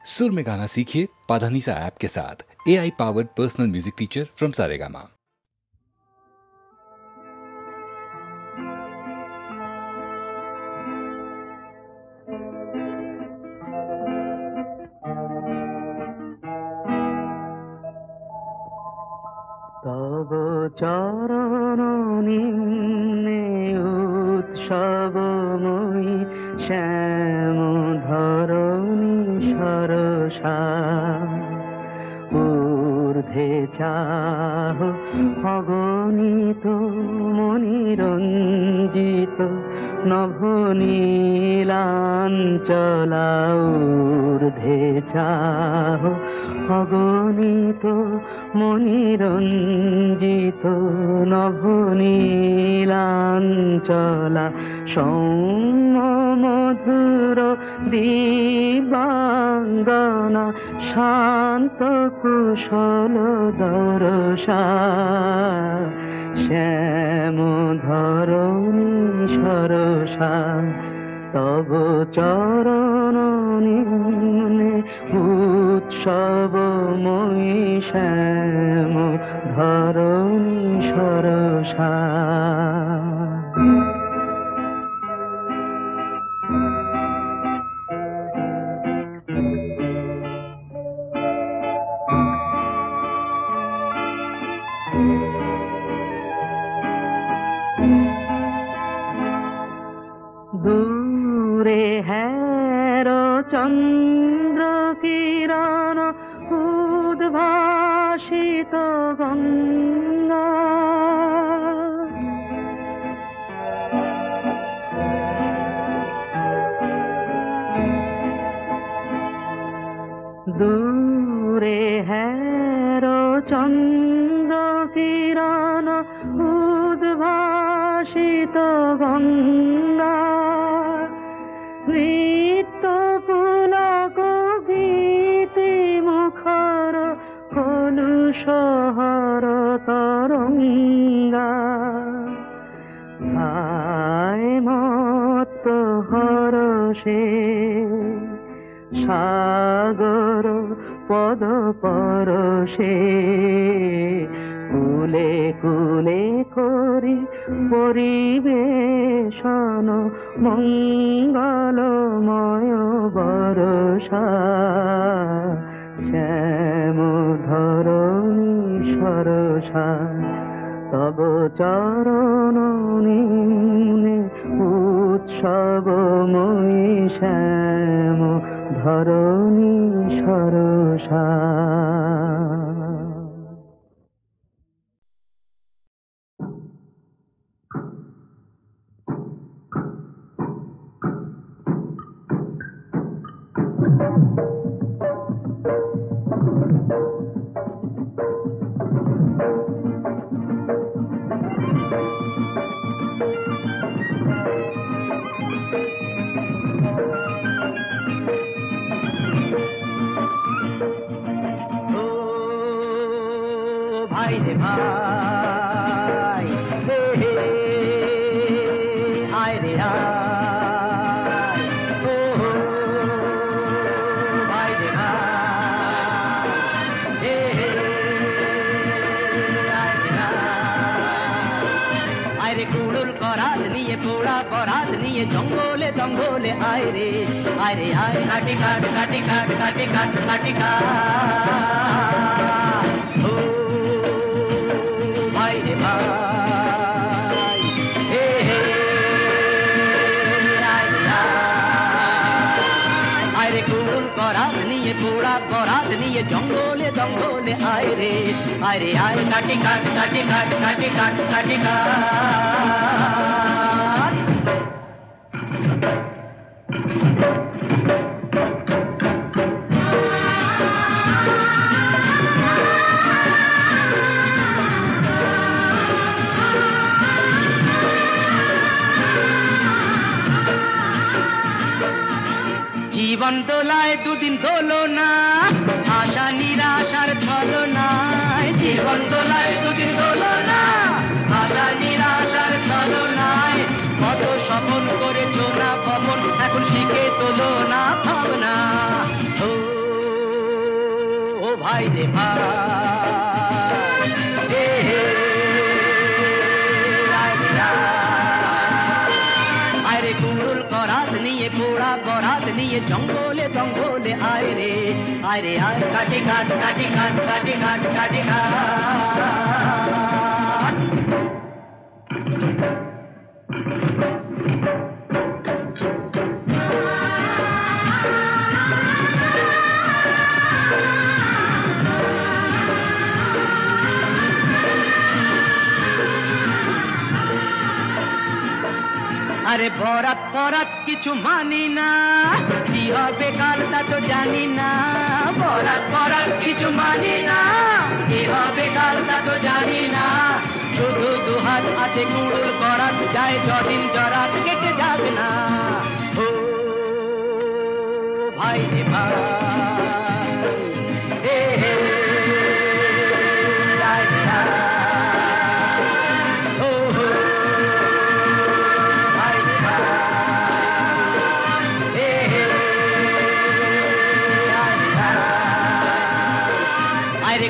सुर में गाना सीखिए पाधानीसा ऐप के साथ। AI powered personal music teacher from Saregama. তব চরণ নিম্নে উৎসবময়ী শ্যাম ধরণী সরসা ঊর্ধ্বে চাহ অগণিত মণিরঞ্জিত নভনীলাঞ্চলা ঊর্ধ্বে চাহ অগণিত মণিরঞ্জিত নভনীলাঞ্চলা সৌম্য মধুর দিবাঙ্গনা শান্ত কুশল দরসা শ্যাম ধরণী সরসা তব চরণ নিম্নে উৎসবময়ী শ্যাম ধরণী সরসা। দূরে হের চন্দ্র কিরণ উদ্ভাসিত গঙ্গা দূরে হের চন্দ্র কিরণ উদ্ভাসিত গঙ্গা নৃত্য পুলক গীতি মুখর কলুষহর তরঙ্গা আয় মত্ত হরষে সাগর পদ পরশে কুলে কুলে করি পরিবেশন মঙ্গলময় বরষা শ্যাম ধরণী সরসা তব চরণ নিম্নে উৎসবময়ী শ্যাম ধরণী সরসা। ভাই রে ভাই হে হে আয় রে আয় ও ভাই রে ভাই হে হে আয় রে আয় রে কুড়ুল করাত নিয়ে পোড়া করাত নিয়ে জঙ্গলে জঙ্গলে আয় রে আয় রে আয় কাটি কাট কাটি কাট কাটি কাট কাটি কাট জঙ্গলে জঙ্গলে আয় রে আয় কাটি কাট কাটি কাট কাটি কাট কাটি কাট জীবন দোলায় দুদিন দোলো না আশা নিরাশার ছলনায় জীবন দোলায় দুদিন দোলো না আশা নিরাশার ছলনায় কত স্বপন করেছো না কখন এখন শিখে তোলো না ভাবনা ও ভাই রে ভাই আরে কুড়ুল করাত নিয়ে পোড়া বরাত নিয়ে জঙ্গলে জঙ্গলে আয় রে আয় কাটে কাট কাটে কাট কাটে কাট কাটে কাট আরে বরাত বরাত কিছু মানি না কি হবে কাল তা তো জানি না বরাত বরাত কিছু মানি না কি হবে কাল তা তো জানি না শুধু দুহাত আছে কুড়ুল করাত যায় যদিন জরাত কেটে যাবে না ও ভাই রে ভাই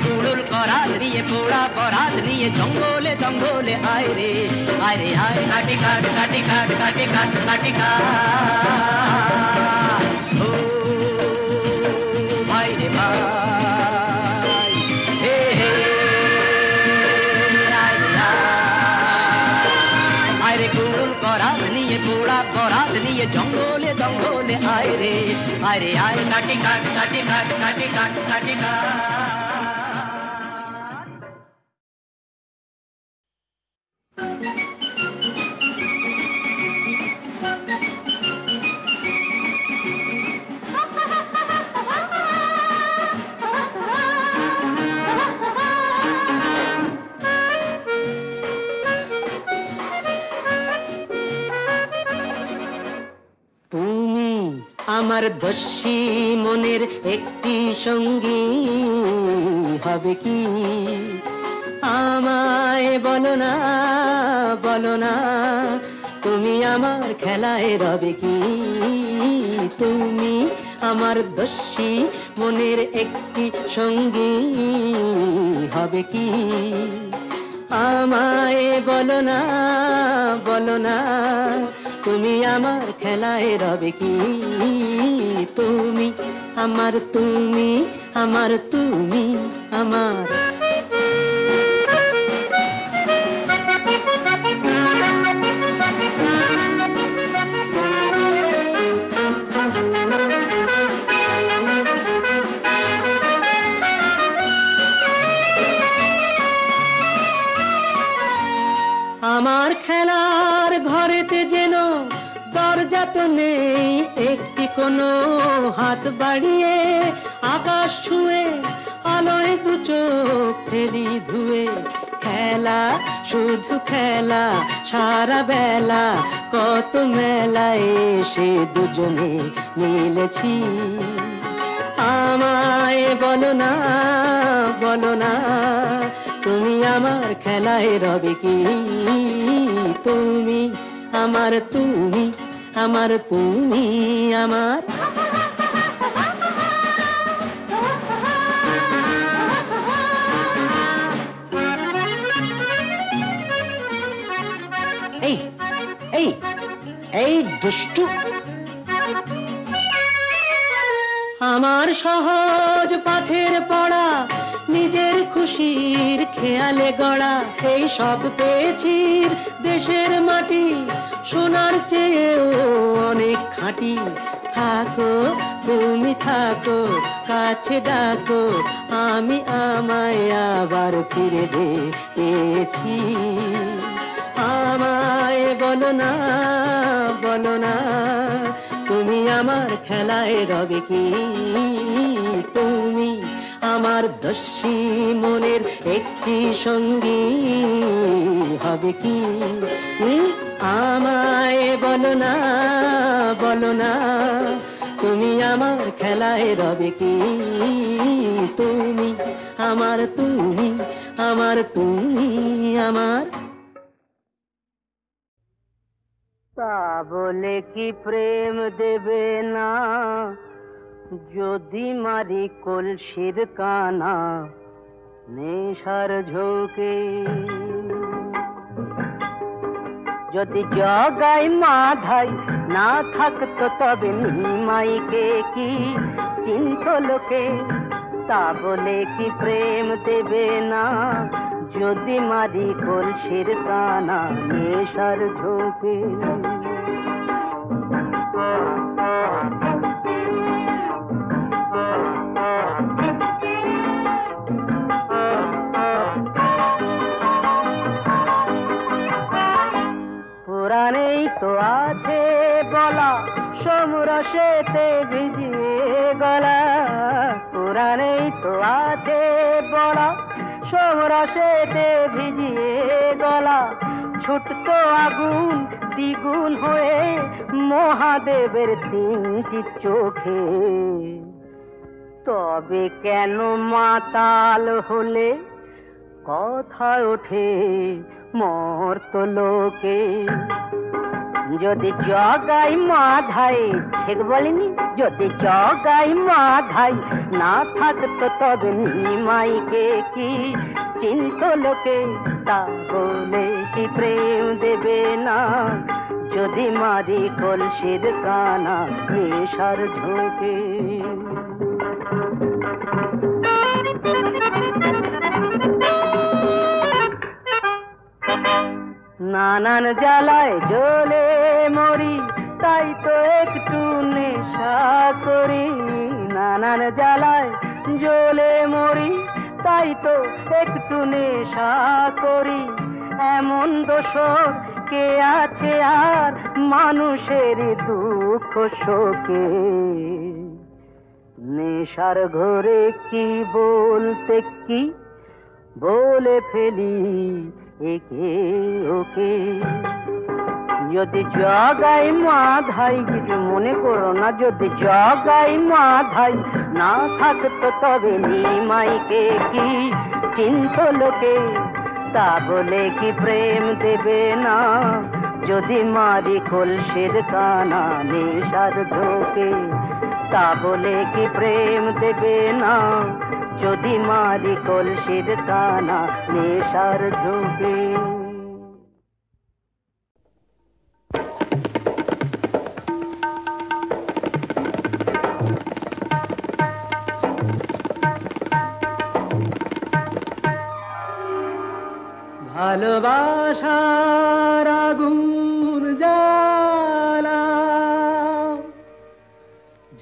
কুড়ুল করাত নিয়ে পোড়া বরাত নিয়ে জঙ্গলে জঙ্গলে আয় রে আয় কাটে কাট কাটে কাট কাটে কাট কাটে কাট ও ভাই রে ভাই আরে কুড়ুল করাত নিয়ে পোড়া বরাত নিয়ে জঙ্গলে জঙ্গলে আয় রে আয় কাটে কাট কাটে কাট কাটে কাট কাটে কাট আমার দস্যি মনের একটি সঙ্গী হবে কি আমায় বলো না তুমি আমার খেলায় রবে কি তুমি আমার দস্যি মনের একটি সঙ্গী হবে কি আমায় বলো না তুমি আমার খেলায় রবে কি তুমি আমার আমার খেলার ঘরেতে যেন দরজা তো নেই একটি কোনো হাত বাড়িয়ে আকাশ ছুঁয়ে আলোয় দু চোখ ফেলি ধুয়ে খেলা শুধু খেলা সারা বেলা কত মেলায় এসে দুজনে মিলেছি আমায় বলো না তুমি আমার খেলায় রবে কি তুমি আমার এই দুষ্টু আমার সহজ পাথের পড়া নিজের খুশির খেয়ালে গড়া এই সব পেয়েছি দেশের মাটি সোনার চেয়েও অনেক খাঁটি থাকো তুমি থাকো কাছে ডাকো আমি আমায় আবার ফিরে পেয়েছি আমায় বলো না তুমি আমার খেলায় রবে কি তুমি আমার দস্যি মনের একটি সঙ্গী হবে কি আমায় বলো না তুমি আমার খেলায় রবে কি তুমি আমার তা বলে কি প্রেম দেবে না যদি মারি কলসির কানা নেশার ঝোঁকে, যদি জগাই মাধাই না থাকতো তবে নিমাইকে কি চিন্ত লোকে, তা বলে কি প্রেম দেবে না? যদি মারি কলসির কানা নেশার ঝোঁকে। পুরাণেই তো আছে বলা সমরসেতে ভিজিয়ে গলা, পুরাণেই তো আছে বলা সমরসেতে ভিজিয়ে গলা, ছুটতো আগুন দ্বিগুণ হয়ে মহাদেবের তিনটি চোখে। তবে কেন মাতাল হলে কথা ওঠে মর্তলোকে? যদি জগাই মাধাই, ঠিক বলিনি? যদি জগাই মাধাই না থাকতো তবে নিমাইকে কি চিন্ত লোকে, তা বলে কি প্রেম দেবে না? যদি মারি কলসির কানা নেশার ঝোঁকে। নানান জ্বালায় জ্বলে মরি, তাই তো একটু নেশা করি। নানান জ্বালায় জ্বলে মরি, তাই তো একটু নেশা করি। এমন দোষর কে আছে আর মানুষের দুঃখ শোকে? নেশার ঘরে কি বলতে কি বলে ফেলি একে ওকে। যদি জগাই মাধাই, কিছু মনে করো না, যদি জগাই মাধাই না থাকতো তবে নিমাইকে কি চিন্ত লোকে, তা বলে কি প্রেম দেবে না? যদি মারি কলসির কানা নেশার ঝোঁকে, তা বলে কি প্রেম দেবে না? যদি মারি কলসির কানা নেশার ঝোঁকে। ভালোবাসার আগুন জ্বালা,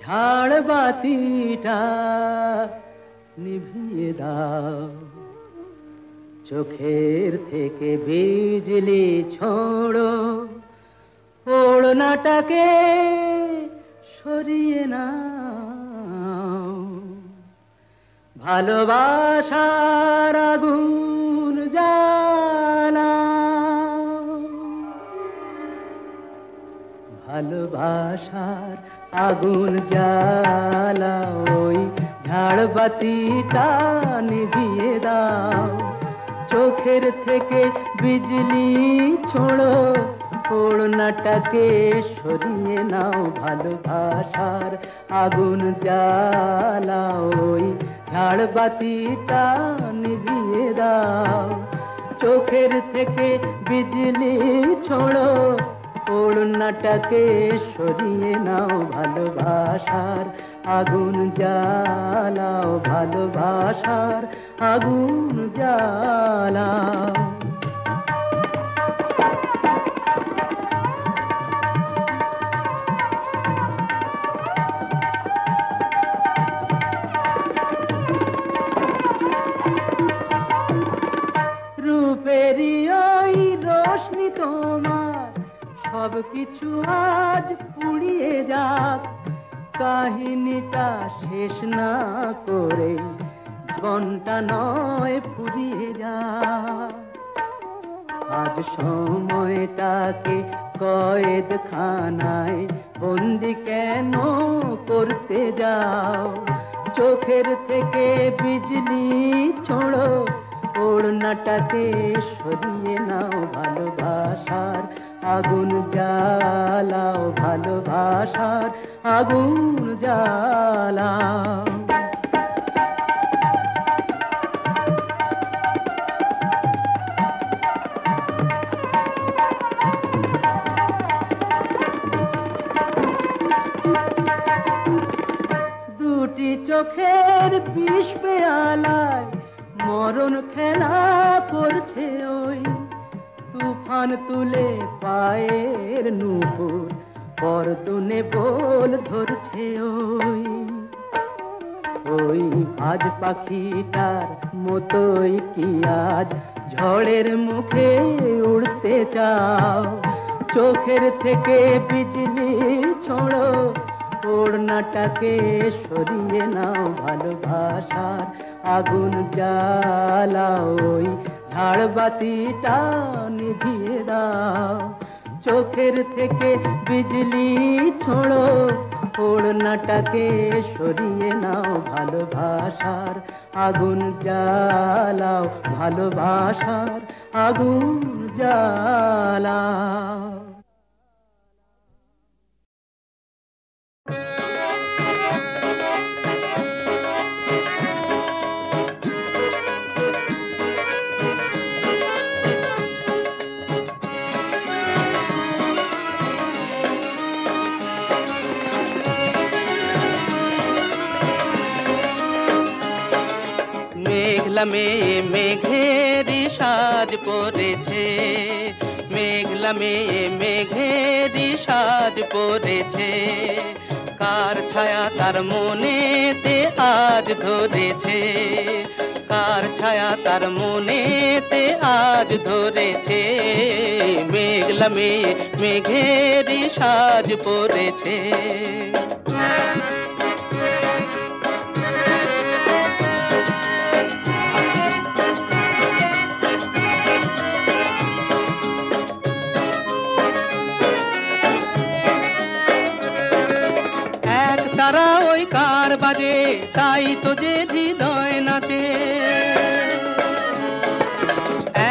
ঝাড়বাতিটা নিভিয়ে দাও। চোখের থেকে বিজলি ছোড়ো, ওড়নাটাকে সরিয়ে নাও। ভালোবাসার আগুন জ্বালা, ভালোবাসার আগুন জ্বালা, ওই ঝাড়বাতিটা নিভিয়ে দাও। চোখের থেকে বিজলি ছোড়ো, ওড়নাটাকে সরিয়ে নাও। ভালোবাসার আগুন জ্বালা, ওই ঝাড়বাতিটা নিভিয়ে দাও। চোখের থেকে বিজলি ছোড়ো, ওড়নাটাকে সরিয়ে নাও। ভালোবাসার আগুন জ্বালাও, ভালোবাসার আগুন জ্বালাও। রূপেরই ওই রোশনি তোমার সব কিছু আজ পুড়িয়ে যাক। কাহিনীটা শেষ না করে জীবনটা নয় ফুরিয়ে যাক। আজ সময়টাকে কয়েদখানায় বন্দি কেন করতে যাও? চোখের থেকে বিজলি ছোড়ো, ওড়নাটাকে সরিয়ে নাও। ভালোবাসার আগুন জ্বালাও, ভালোবাসার আগুন জ্বালাও। দুটি চোখের বিষ পেয়ালায় মরণ খেলা করছে ওই, তুফান তুলে পায়ের নুপুর পরতুনে বল ধরছে ওই। ওই আজ পাখিটার মতোই কি আজ ঝড়ের মুখে উড়তে চাও? চোখের থেকে বিজলি ছোড়ো, ওড়নাটাকে সরিয়ে নাও, ভালোবাসার আগুন জ্বালাও, ওই ঝাড়বাতিটা নিভিয়ে দাও। চোখের থেকে বিজলি ছোড়ো, ওড়নাটাকে সরিয়ে নাও, ভালোবাসার আগুন জ্বালাও, ভালোবাসার আগুন জ্বালাও। মেঘলা মেয়ে মেঘেরি সাজ পড়েছে, মেঘলা মেয়ে মেঘেরি সাজ পড়েছে, কার ছায়া তার মনেতে আজ ধরেছে, কার ছায়া তার মনেতে আজ ধরেছে। মেঘলা মেয়ে মেঘেরি সাজ পড়েছে। তারা ওই কার বাজে, তাই তো যে হৃদয় নাচে।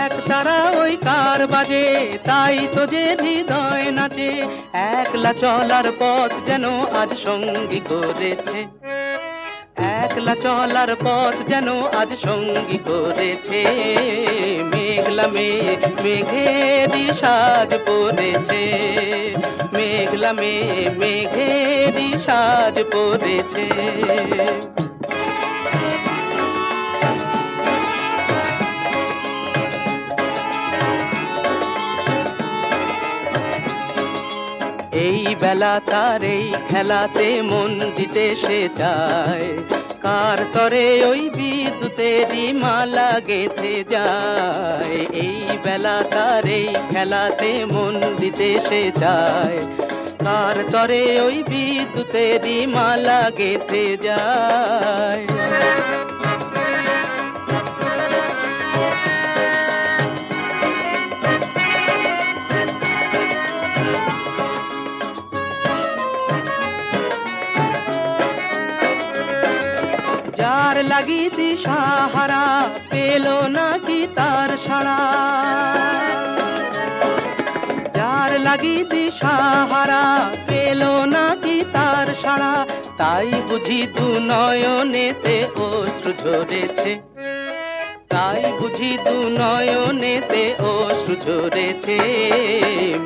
এক তারা ওই কার বাজে, তাই তো যে হৃদয় নাচে। একলা চলার পথ যেন আজ সঙ্গী করেছে, একলা চলার পথ যেন আজ সঙ্গী করেছে। মেঘলা মেয়ে মেঘেরি সাজ পড়েছে, মেঘলা মেয়ে মেঘেরি সাজ পড়েছে। এই বেলা তার এই খেলাতে মন দিতে সে চায়, কার তরে ওই বিদ্যুতেরই মালা গেঁথে যায়। এই বেলা তার এই খেলাতে মন দিতে সে চায়, কার তরে ওই বিদ্যুতেরই মালা গেঁথে যায়। যার লাগি দিশাহারা পেল নাকি তার সাড়া, যার লাগি দিশাহারা পেল নাকি তার সাড়া। তাই বুঝি দু নয়নেতে অশ্রু ঝরেছে, তাই বুঝি দু নয়নেতে অশ্রু ঝরেছে।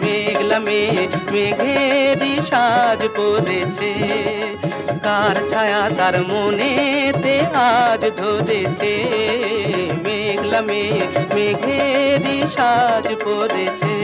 মেঘলা মেয়ে মেঘেরি সাজ পড়েছে, কার ছায়া তার মনেতে আজ ধরেছে। মেঘলা মেয়ে মেঘেরি সাজ পড়েছে।